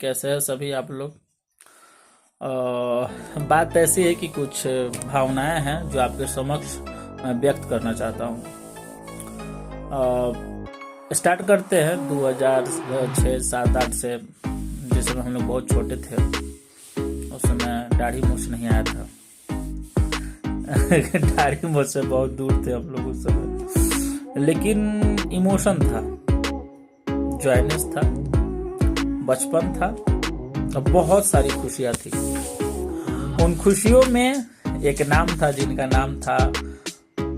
कैसे हैं सभी आप लोग। बात ऐसी है कि कुछ भावनाएं हैं जो आपके समक्ष मैं व्यक्त करना चाहता हूँ। स्टार्ट करते हैं 2006, 7, 8 से, जिस समय हम लोग बहुत छोटे थे। उस समय दाढ़ी मूछ नहीं आया था। दाढ़ी मूछ से बहुत दूर थे हम लोग उस समय, लेकिन इमोशन था, जॉयनेस था, बचपन था और बहुत सारी खुशियां थी। उन खुशियों में एक नाम था जिनका नाम था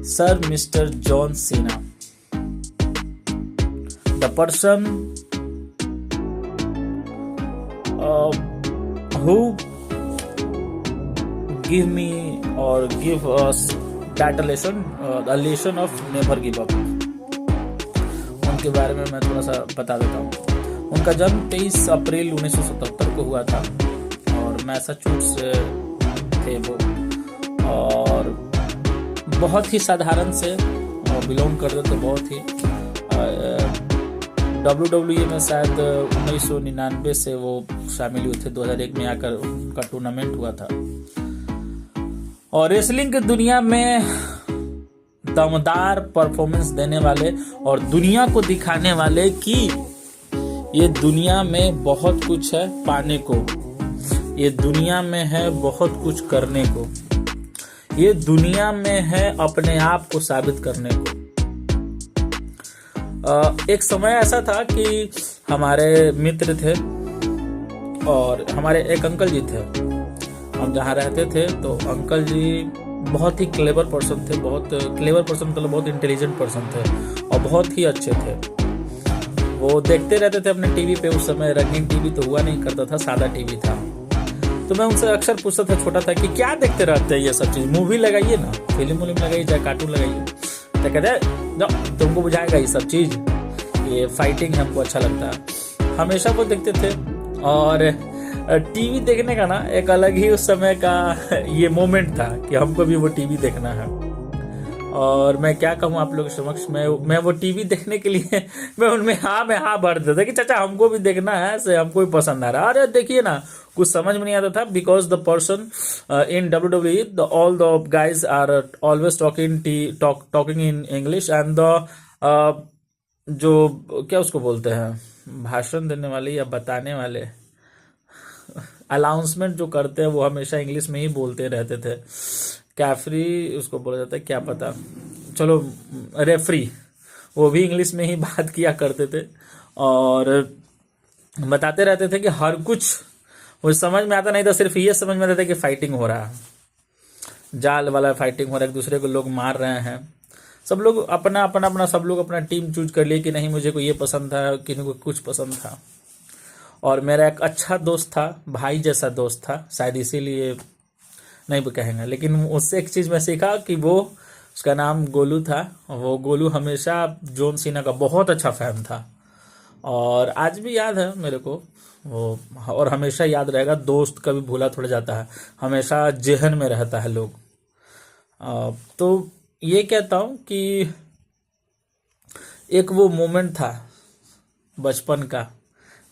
सर मिस्टर जॉन सीना, the person who give me or give us that lesson, the lesson of never give up। उनके बारे में मैं थोड़ा सा बता देता हूँ। उनका जन्म 23 अप्रैल 1977 को हुआ था और मैसाचुसेट्स से थे वो, और बहुत ही साधारण से बिलोंग करते थे। बहुत ही WWE में शायद 1999 से वो शामिल हुए थे। 2001 में आकर उनका टूर्नामेंट हुआ था। और रेसलिंग की दुनिया में दमदार परफॉर्मेंस देने वाले और दुनिया को दिखाने वाले कि ये दुनिया में बहुत कुछ है पाने को, ये दुनिया में है बहुत कुछ करने को, ये दुनिया में है अपने आप को साबित करने को। एक समय ऐसा था कि हमारे मित्र थे और हमारे एक अंकल जी थे। हम जहाँ रहते थे तो अंकल जी बहुत ही क्लेवर पर्सन थे। बहुत क्लेवर पर्सन मतलब बहुत इंटेलिजेंट पर्सन थे और बहुत ही अच्छे थे। वो देखते रहते थे अपने टीवी पे। उस समय रंगीन टीवी तो हुआ नहीं करता था, सादा टीवी था। तो मैं उनसे अक्सर पूछता था, छोटा था, कि क्या देखते रहते हैं ये सब चीज़, मूवी लगाइए ना, फिल्म लगाइए, चाहे कार्टून लगाइए। तो कहते तुमको बुझाएगा ये सब चीज़, ये फाइटिंग हमको अच्छा लगता है। हमेशा वो देखते थे। और टीवी देखने का ना एक अलग ही उस समय का ये मोमेंट था कि हमको भी वो टीवी देखना है। और मैं क्या कहूँ आप लोगों के समक्ष, मैं वो टीवी देखने के लिए मैं उनमें हाँ भर देता कि चाचा हमको भी देखना है, से हमको भी पसंद आ रहा है। अरे देखिए ना, कुछ समझ में नहीं आता था, because the person in WWE all the guys are always talking in English and the जो क्या उसको बोलते हैं, भाषण देने वाले या बताने वाले, अनाउंसमेंट जो करते हैं वो हमेशा इंग्लिश में ही बोलते रहते थे। कैफरी उसको बोला जाता है, क्या पता, चलो रेफरी, वो भी इंग्लिश में ही बात किया करते थे और बताते रहते थे कि हर कुछ वो समझ में आता नहीं था। सिर्फ ये समझ में आता था कि फाइटिंग हो रहा है, जाल वाला फाइटिंग हो रहा है, एक दूसरे को लोग मार रहे हैं। सब लोग अपना सब लोग अपना टीम चूज कर लिए कि नहीं मुझे को ये पसंद था, किसी को कुछ पसंद था। और मेरा एक अच्छा दोस्त था, भाई जैसा दोस्त था, शायद इसीलिए नहीं भी कहेंगे, लेकिन उससे एक चीज़ मैं सीखा कि वो, उसका नाम गोलू था। वो गोलू हमेशा जॉन सीना का बहुत अच्छा फैन था और आज भी याद है मेरे को वो, और हमेशा याद रहेगा। दोस्त कभी भूला थोड़ा जाता है, हमेशा जेहन में रहता है लोग। तो ये कहता हूँ कि एक वो मोमेंट था बचपन का।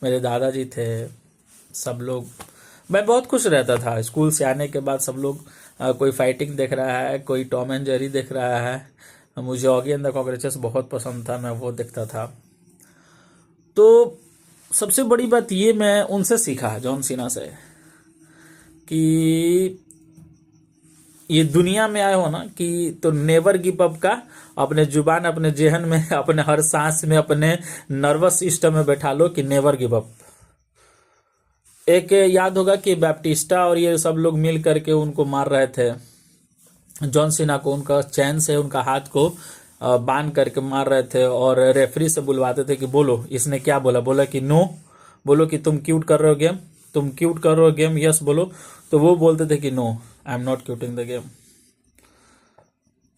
मेरे दादाजी थे, सब लोग, मैं बहुत खुश रहता था। स्कूल से आने के बाद सब लोग कोई फाइटिंग देख रहा है, कोई टॉम एंड जेरी देख रहा है। मुझे ऑगी एंड द कॉकरोचेस बहुत पसंद था, मैं वो देखता था। तो सबसे बड़ी बात ये मैं उनसे सीखा, जॉन सीना से, कि ये दुनिया में आए हो ना कि तो नेवर गिव अप का अपने जुबान, अपने जेहन में, अपने हर सांस में, अपने नर्वस सिस्टम में बैठा लो कि नेवर गिव अप। एक याद होगा कि बैप्टिस्टा और ये सब लोग मिल करके उनको मार रहे थे, जॉन सीना को। उनका चैन से उनका हाथ को बांध करके मार रहे थे और रेफरी से बुलवाते थे कि बोलो इसने क्या बोला। बोला कि नो, बोलो कि तुम क्यूट कर रहे हो गेम, तुम क्यूट कर रहे हो गेम, यस बोलो। तो वो बोलते थे कि no, I am not quitting the game.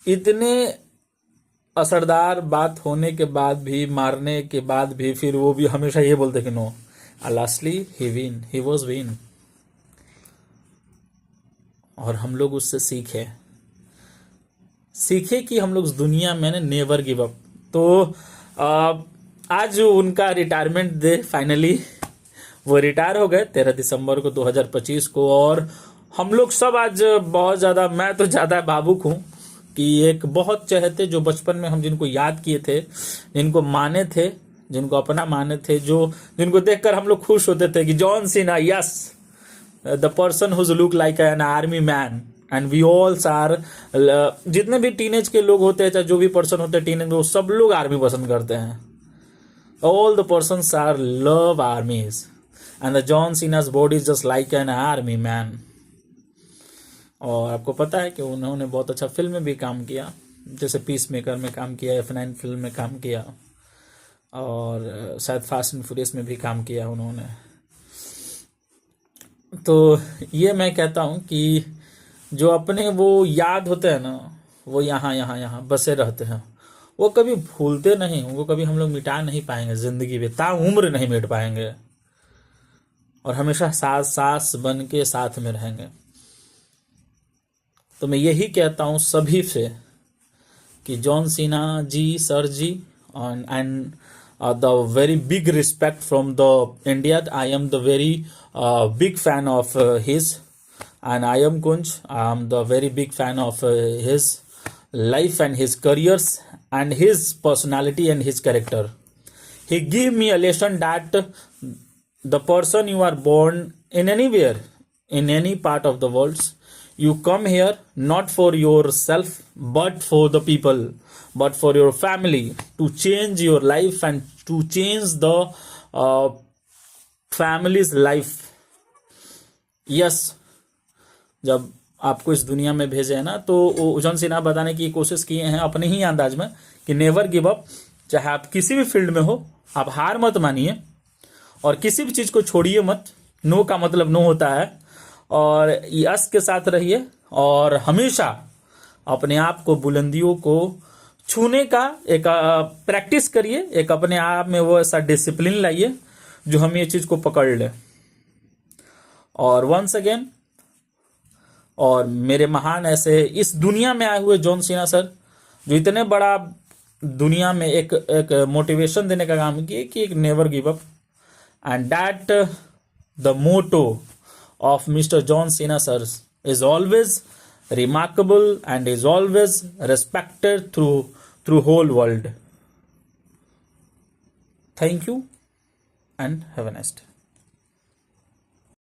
इतने असरदार बात होने के बाद भी, मारने के बाद भी, फिर वो भी हमेशा ये बोलते कि no. Lastly he was win. और हम लोग उससे सीखे कि हम लोग उस दुनिया में नेवर गिव अप। तो आज उनका रिटायरमेंट डे फाइनली वो रिटायर हो गए 13 दिसंबर को 2025 को। और हम लोग सब आज बहुत ज़्यादा, मैं तो ज़्यादा भावुक हूँ कि एक बहुत चहेते जो बचपन में हम जिनको याद किए थे, जिनको माने थे, जिनको अपना माने थे, जिनको देखकर हम लोग खुश होते थे कि John Cena, yes, the person whose look like an army man and we alls are. जितने भी टीनेज के लोग होते हैं, चाहे जो भी पर्सन होते हैं टीनेज में, वो सब लोग आर्मी पसंद करते हैं। All the persons are love armies and the John Cena's body is just like an army man. और आपको पता है कि उन्होंने बहुत अच्छा फिल्म में भी काम किया, जैसे पीस मेकर में काम किया, F9 फिल्म में काम किया, और शायद फास्ट एंड फ्यूरियस में भी काम किया उन्होंने। तो ये मैं कहता हूँ कि जो अपने वो याद होते हैं ना, वो यहाँ बसे रहते हैं, वो कभी भूलते नहीं, वो कभी हम लोग मिटा नहीं पाएंगे जिंदगी में, ताउम्र नहीं मिट पाएंगे, और हमेशा सास बन के साथ में रहेंगे। तो मैं यही कहता हूँ सभी से कि John Cena ji, sir ji, and the very big respect from the India. I am the very big fan of his, and I am Kunj. I am the very big fan of his life and his careers and his personality and his character. He gave me a lesson that the person you are born in anywhere, in any part of the world, you come here not for yourself but for the people, but for your family, to change your life and to change the families life. Yes, जब आपको इस दुनिया में भेजे हैं ना, तो John Cena बताने की कोशिश किए हैं अपने ही अंदाज में कि नेवर गिव अप। चाहे आप किसी भी फील्ड में हो, आप हार मत मानिए और किसी भी चीज़ को छोड़िए मत। नो का मतलब नो होता है, और यस के साथ रहिए और हमेशा अपने आप को, बुलंदियों को छूने का एक प्रैक्टिस करिए। एक अपने आप में वो ऐसा डिसिप्लिन लाइए जो हम ये चीज को पकड़ ले। और वंस अगेन, और मेरे महान ऐसे इस दुनिया में आए हुए जॉन सीना सर, जो इतने बड़ा दुनिया में एक मोटिवेशन देने का काम किए कि एक never give up, and that the motto of mister John Cena sir is always remarkable and is always respected through whole world. Thank you and have a nice day.